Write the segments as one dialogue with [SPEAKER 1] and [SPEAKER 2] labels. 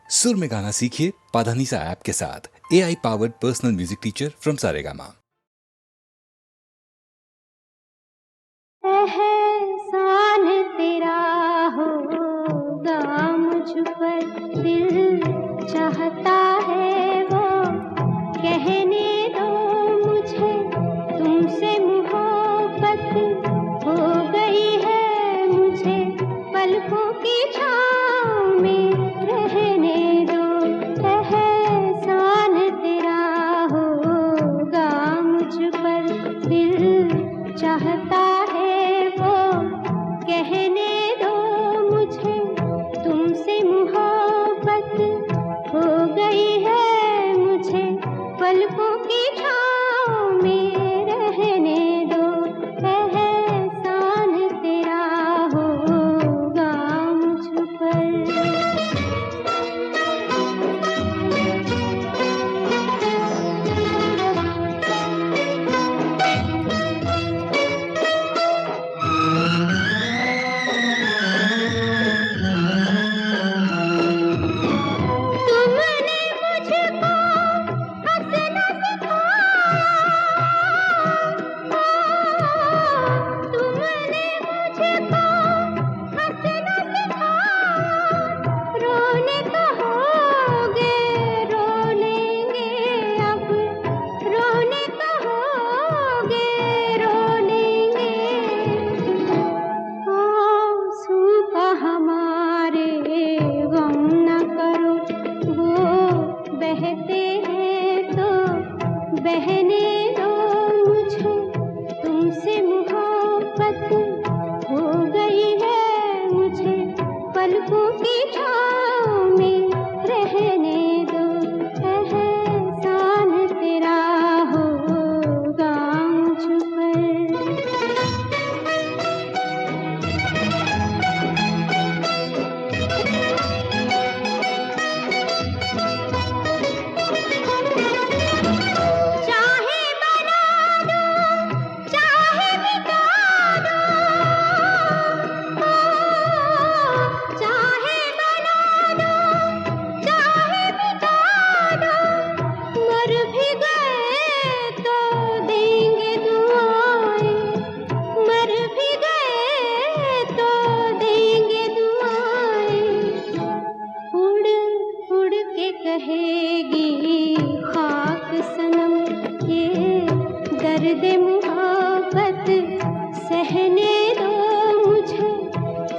[SPEAKER 1] सुर में गाना सीखिए पाधानीसा ऐप के साथ। AI powered personal music teacher from Saregama.
[SPEAKER 2] एहसान तेरा होगा मुझ पर, दिल चाहता है वो कहने दो मुझे, तुमसे मोहब्बत हो गई है मुझे, पलकों की छाँव में रहने दो। एहसान तेरा होगा मुझ पर, दिल चाहता है वो कहने दो मुझे, तुमसे मोहब्बत हो गई है मुझे, पलकों की छाँव में रहने दो। एहसान तेरा होगा मुझ पर। तुमने मुझको हंसना सिखाया, तुमने मुझको हंसना सिखाया, रोने कहोगे रो लेंगे अब, रोने कहोगे रो लेंगे, आंसू का हमारे गम न करो, वो बहते हैं तो बहने दो मुझे, तुमसे मोहब्बत हो गई है मुझे, पलकों की छाँव में रहने दो। एहसान तेरा होगा मुझ पर। चाहे बना दो चाहे मिटा दो, चाहे बना दो चाहे मिटा दो, मर भी गए तो देंगे दुआएं, मर भी गए तो देंगे दुआएं, उड़ उड़ के कहेगी खाक सनम, ये दर्द मोहब्बत सहने दो मुझे,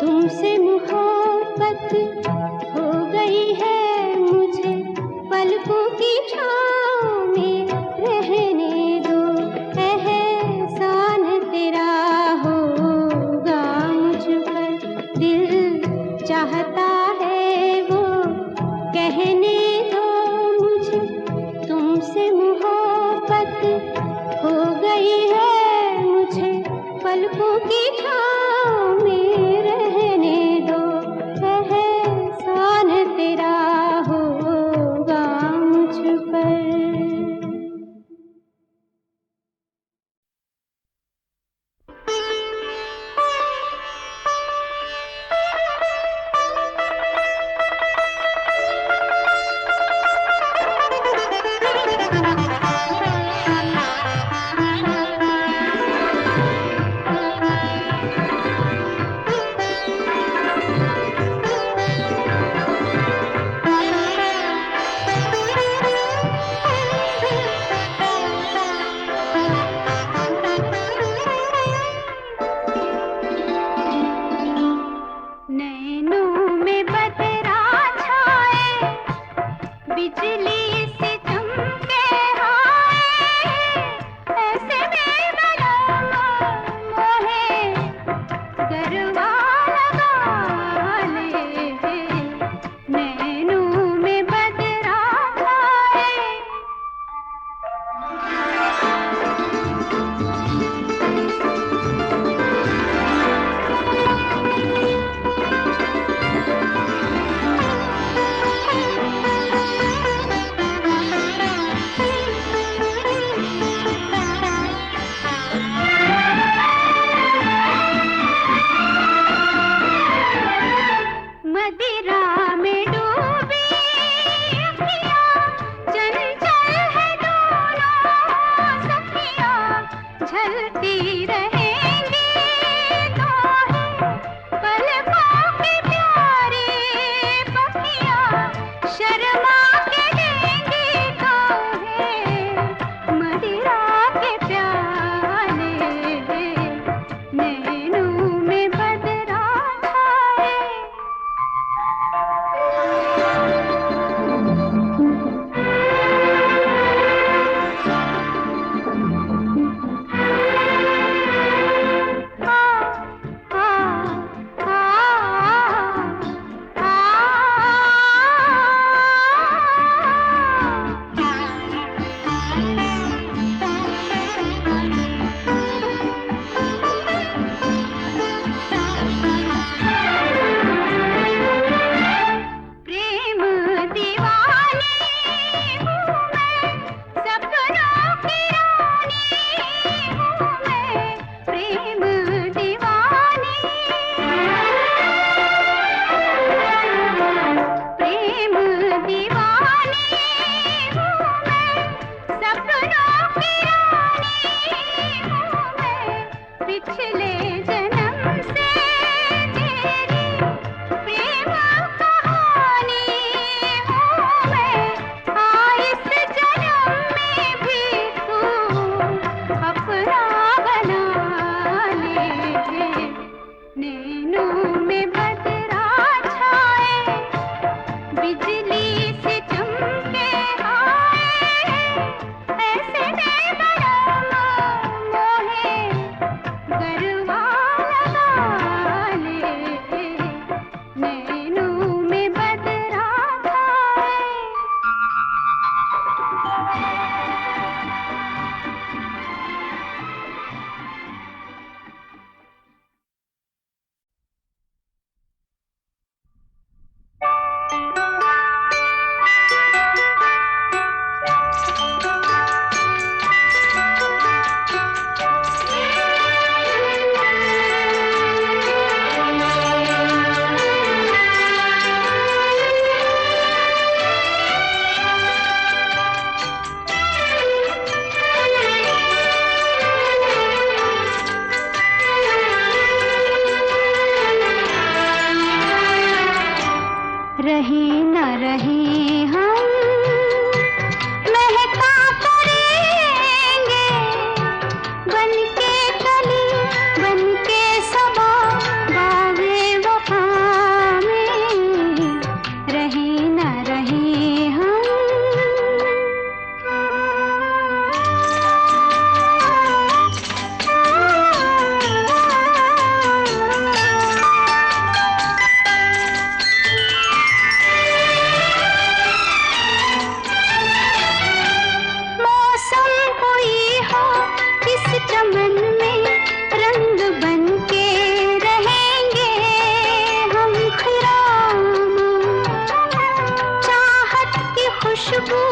[SPEAKER 2] तुमसे मोहब्बत हो गई है मुझे, पलकों की छाँव में रहने दो। एहसान तेरा होगा मुझ पर, दिल चाहता है वो कहने दो बिजली से चमके आए, ऐसे में बड़ा मोहे गरवा लगा ले, नैनों में बदरा छाए। रहे न रहे हम महका करेंगे, बनके कली बनके सबा बागे वफा में, रहे न रहे हम। मौसम कोई हो किस चमन में रंग बनके रहेंगे हम खिरामा, चाहत की खुशबू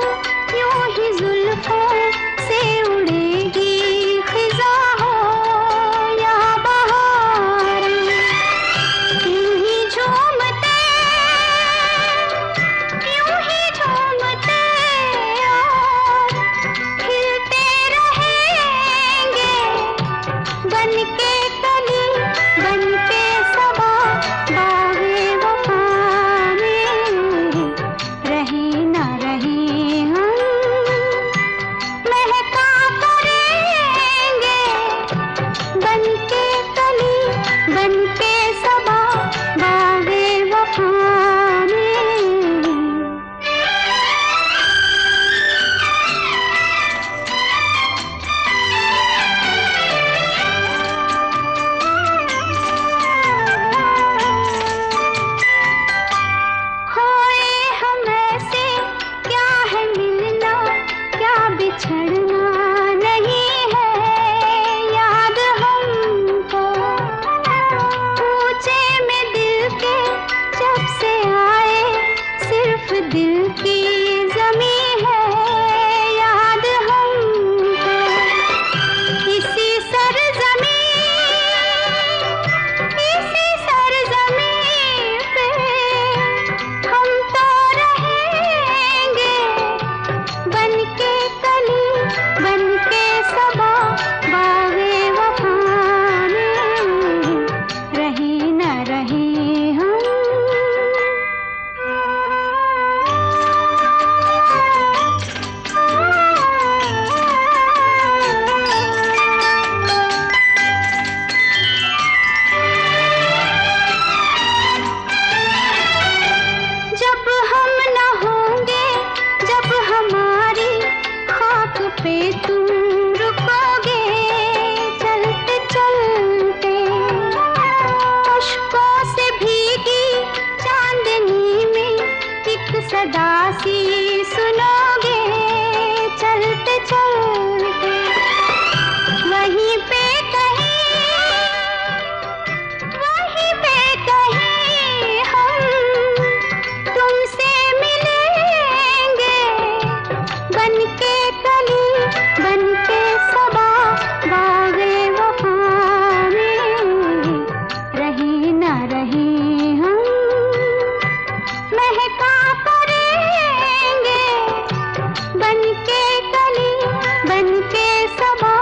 [SPEAKER 2] यूं ही जुल्फों से उड़ेगी खिजा हो या बहार, यूं ही झूमते और खिलते रहेंगे, बनके कली बनके सबा बागे वफा में, रहे न रहे हम महका करेंगे, बनके कली बनके सबा बागे वफा में। खोए हम ऐसे, क्या है मिलना क्या बिछड़ना नहीं है याद हमको, पूछे में दिल के जब से आए, सिर्फ दिल की जमी है याद हमको, इसी सरजमी पे हम तो रहेंगे, बनके कली बनके सबा बागे वफा में, रहे न रहे हम। जब हम न होंगे, जब हमारी खाक पे तुम रुकोगे, चलते चलते अश्कों से भीगी चांदनी में एक सदा सी सुनोगे, चलते चलते वहीं पे कहीं हम तुमसे मिलेंगे, बनके कली बनके सबा बागे वफा में, रहे न रहे हम महका करेंगे, बनके कली बनके सबा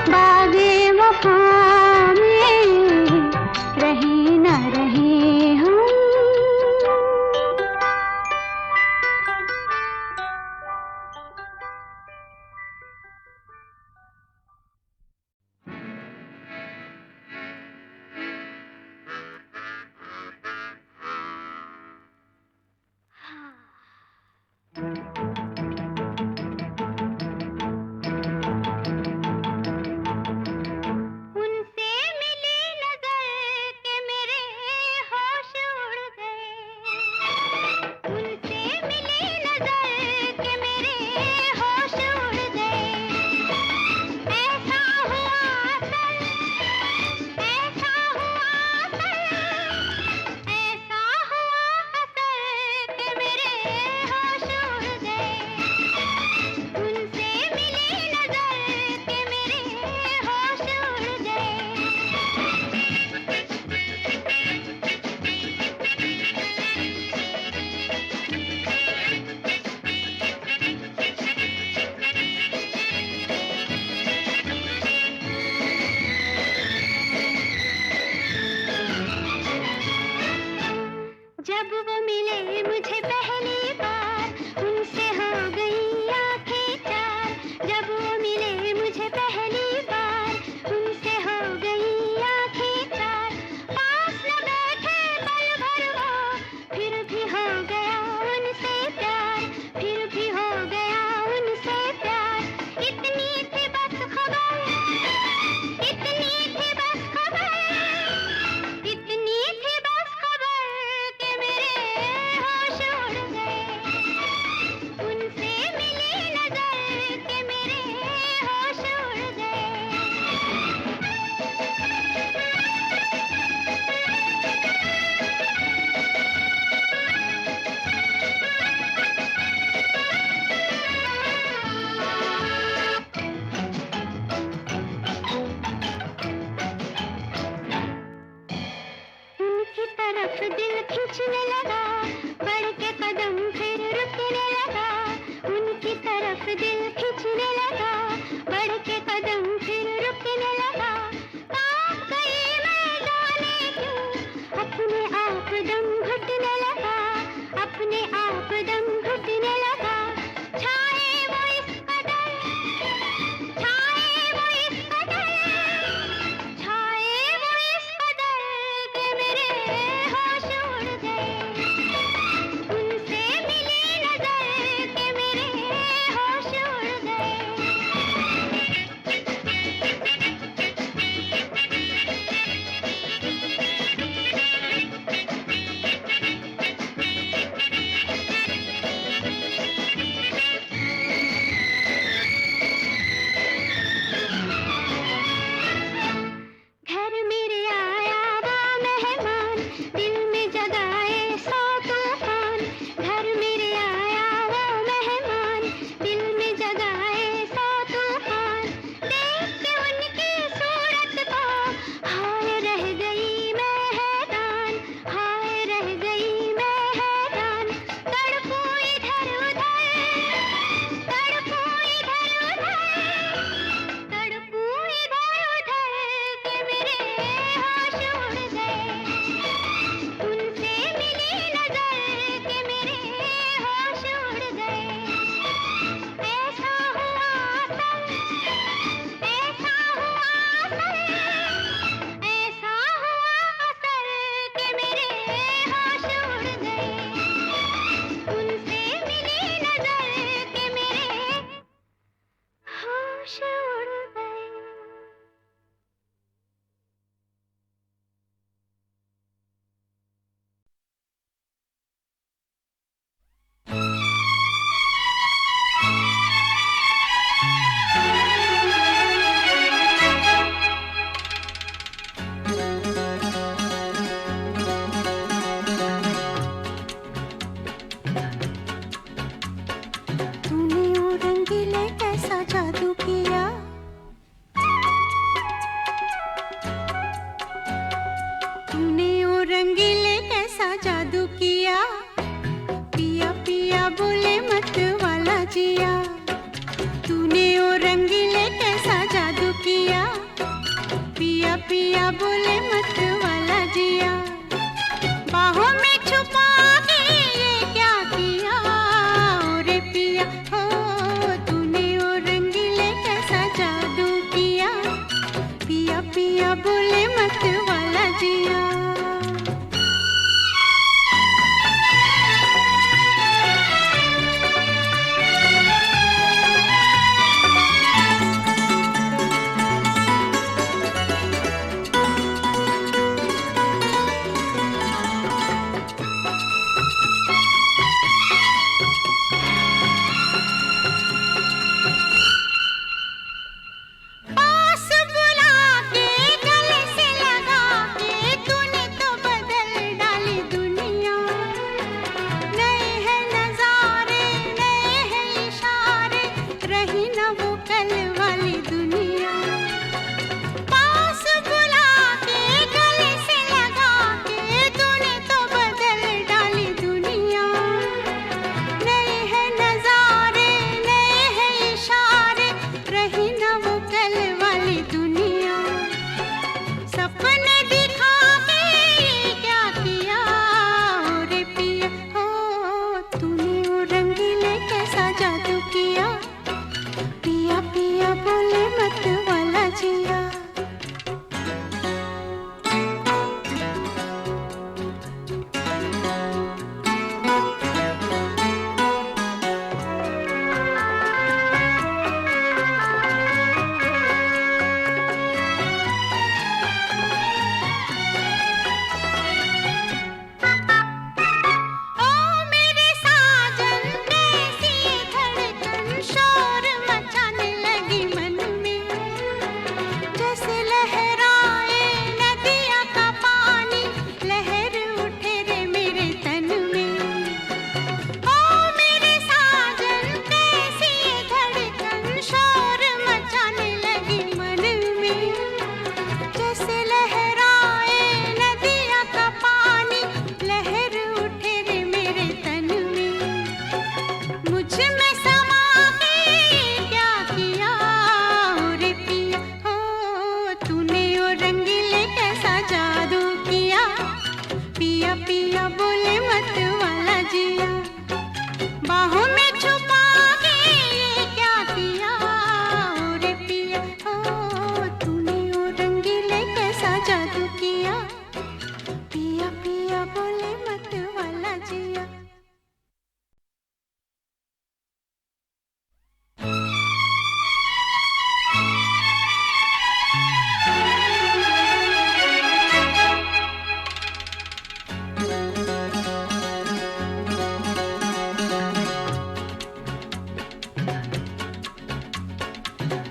[SPEAKER 2] बागे वफा में, रहे न रहे हम। तूने ओ रंगीले कैसा जादू किया, तूने ओ रंगीले कैसा जादू किया, पिया पिया बोले मत वाला जिया, तूने ओ रंगीले कैसा जादू किया, पिया पिया बोले मत वाला जिया, बाहों में छुपा के ये क्या किया, ओ रे पिया हो, तूने ओ रंगीले कैसा जादू किया, पिया पिया बोले मत वाला जिया। पास बुला के गले से लगा के तूने तो बदल डाली दुनिया, नए हैं नजारे नए हैं इशारे, रही न वो कल वाली दुनिया, पास बुला के गले से लगा के तूने तो बदल डाली दुनिया, नए हैं नजारे नए हैं इशारे, रही न वो कल वाली दुनिया, सपने दिखा के ये क्या किया, ओ रे पिया हो, तूने ओ रंगीले कैसा जादू किया, पिया पिया बोले मत वाला जिया। ओ मेरे साजन कैसी ये धड़कन शोर मचाने लगी मन में, जैसे लहराए नदिया का पानी, लहर उठे रे मेरे तन में, ओ मेरे साजन कैसी ये धड़कन शोर मचाने लगी मन में, जैसे लहराए नदिया का पानी, लहर उठे रे मेरे तन में, मुझ में समा के ये क्या किया, ओ रे पिया हो, तूने ओ रंगीले कैसा जादू किया, पिया पिया बोले मत वाला जिया, बाहों में छुपा के ये क्या किया, ओ रे पिया हो, तूने ओ रंगीले कैसा जादू किया, पिया पिया बोले मत वाला जिया।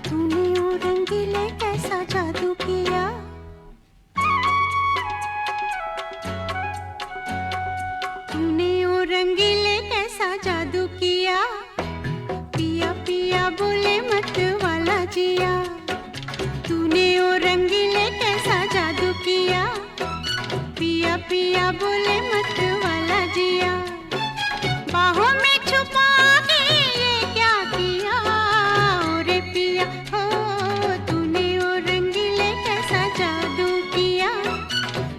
[SPEAKER 2] तूने ओ रंगीले कैसा जादू किया, तूने ओ रंगीले कैसा जादू किया, पिया पिया बोले मत वाला जिया, तूने ओ रंगीले कैसा जादू किया, पिया पिया बोले मत वाला जिया, बाहों में छुपा के ये क्या किया, ओ रे पिया हो, तूने ओ रंगीले कैसा जादू किया,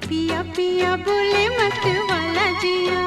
[SPEAKER 2] पिया पिया बोले मत वाला जिया।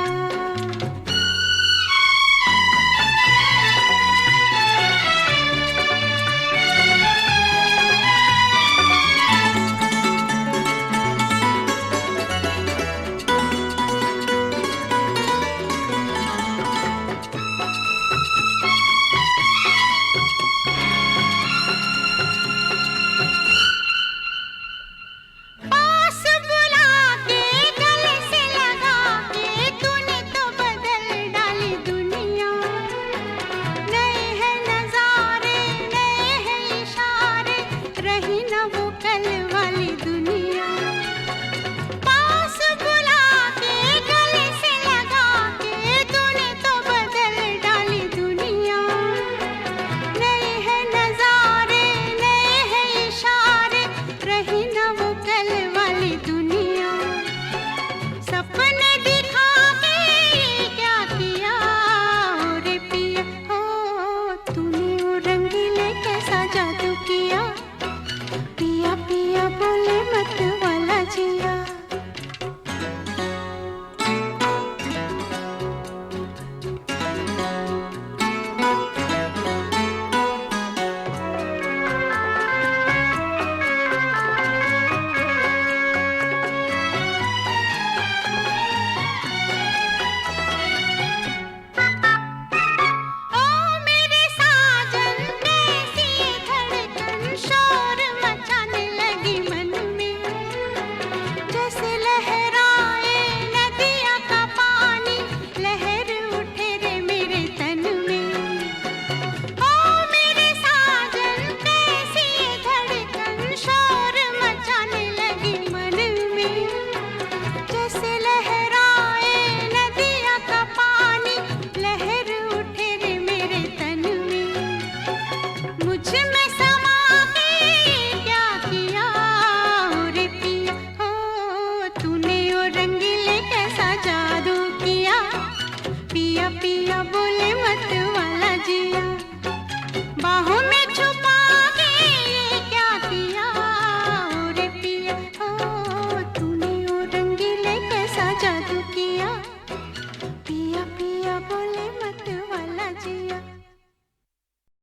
[SPEAKER 2] बोले मत वाला जिया, बाहों में